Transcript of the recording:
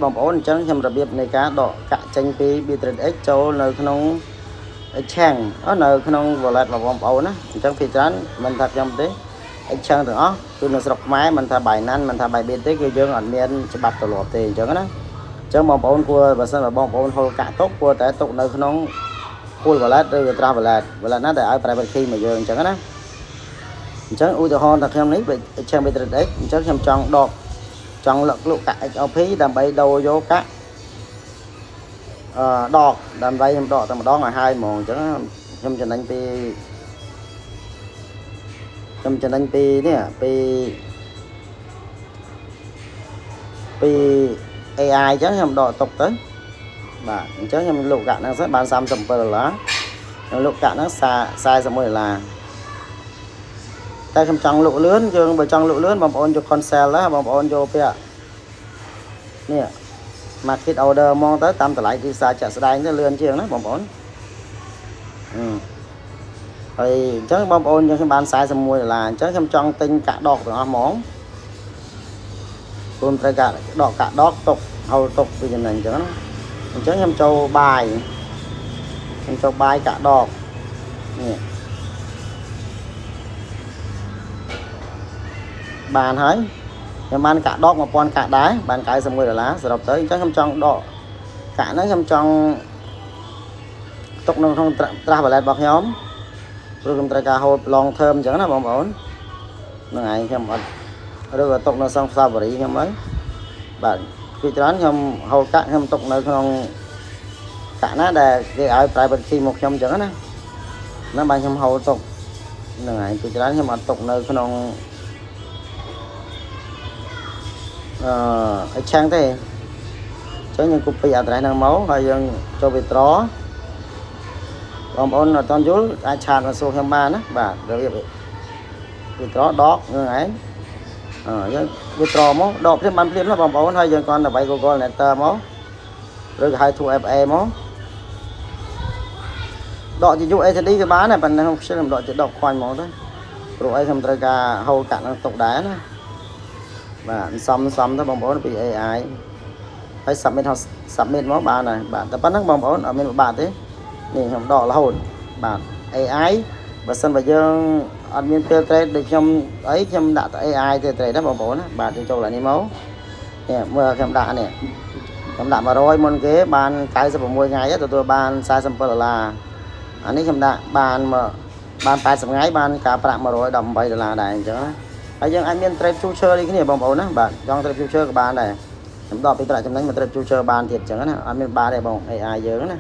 បងប្អូនអញ្ចឹងខ្ញុំរបៀបនៃការដកកាក់ចេញពី Bitrate X ចូលនៅក្នុង Exchange នៅក្នុង wallet របស់បងប្អូនណាអញ្ចឹងភាគច្រើនមិនថាខ្ញុំទេ Exchange ទាំងអស់គឺនៅស្រុកខ្មែរមិនថា Binance មិនថា Bybit ទេគឺយើងអត់មានច្បាប់ទម្លាប់ទេអញ្ចឹងណាអញ្ចឹងបងប្អូនគួរបើសិនបើបងប្អូនហូរកាក់ទុកគួរតែទុកនៅក្នុង Pool wallet ឬ Trust wallet ណាដែលឲ្យ private key មកយើងអញ្ចឹងណាអញ្ចឹងឧទាហរណ៍ថាខ្ញុំនេះ Exchange Bitrate X អញ្ចឹងខ្ញុំចង់លក់កាក់ XRP ដើម្បីដូរយកកាក់ដកដើម្បីខ្ញុំដកតែម្ដងឲ្យហើយហ្មងអញ្ចឹងខ្ញុំចំណេញពីនេះពី AI អញ្ចឹងខ្ញុំដកទុកទៅបាទអញ្ចឹងខ្ញុំលក់កាក់ហ្នឹងសិនបាន$37ខ្ញុំលក់កាក់ហ្នឹង$41តែខ្ញុំចង់លក់លឿនយើងបើចង់លក់លឿនបងប្អូនយក cancel ណាបងប្អូនយកពាក្យនេះ market order មកទៅតាមតម្លៃទីផ្សារចាក់ស្ដែងទៅលឿនជាងណាបងប្អូនហើយអញ្ចឹងបងប្អូនខ្ញុំបាន$41អញ្ចឹងខ្ញុំចង់ទិញកាក់ដកទាំងអស់ហ្មងព្រមត្រូវការដកកាក់ដកទុកហៅទុកពីចំណេញអញ្ចឹងណាអញ្ចឹងខ្ញុំចូលបាយកាក់ដកនេះបានហើយខ្ញុំបានកាក់ដក1000កាក់ដែរបាន$91សរុបទៅអញ្ចឹងខ្ញុំចង់ដកកាក់ហ្នឹងខ្ញុំចង់ទុកនៅក្នុង Trust Wallet របស់ខ្ញុំព្រោះខ្ញុំត្រូវការ hold long term អញ្ចឹងណាបងប្អូនហ្នឹងហើយខ្ញុំអត់ឬក៏ទុកនៅសង Safari ខ្ញុំហើយបាទពីច្រើនខ្ញុំ hold កាក់ខ្ញុំទុកនៅក្នុងកាក់ណាដែលគេឲ្យ private key មកខ្ញុំអញ្ចឹងណាបាទខ្ញុំ hold ទុកហ្នឹងហើយពីច្រើនខ្ញុំអត់ទុកនៅក្នុងExchange ទេអញ្ចឹងយើង copy address ហ្នឹងមកហើយយើងចូល withdraw បងប្អូនអត់ទាន់យល់អាចឆាតមកសួរខ្ញុំបានណាបាទរបៀប withdraw ដកហ្នឹងឯងយើង withdraw មកដកបានភ្លាមណាបងប្អូនហើយយើងគ្រាន់តែវាយ Google Netter មកឬក៏ហៅ 2FA មកដកជា USD ក៏បានដែរប៉ុន្តែខ្ញុំដកជាដកខ្វាញ់ហ្មងទៅព្រោះអីខ្ញុំត្រូវការហូរកាក់នឹងទុកដែរណាបាទសំទៅបងប្អូនពី AI ហើយ submit មកបានហើយបាទតែប៉ុណ្្នឹងបងប្អូនអត់មានពិបាកទេនេះខ្ញុំដករហូតបាទ AI បើសិនបើយើងអត់មានពេល trade ដូចខ្ញុំដាក់ទៅ AI ទេ trade ណាបងប្អូនណាបាទយើងចូលឡើងនេះមកនេះមើលខ្ញុំដាក់នេះខ្ញុំដាក់100មុនគេបាន96ថ្ងៃទទួលបាន$47អានេះខ្ញុំដាក់បាន80ថ្ងៃបានការប្រាក់$118ដែរអញ្ចឹងណាហើយយើងអាចមាន trade future នេះគ្នាបងប្អូនណាបាទចង់ trade future ក៏បានដែរខ្ញុំដកពីប្រាក់ចំណេញមក trade future បានទៀតអញ្ចឹងណាអត់មានបាតទេបង AI យើងណា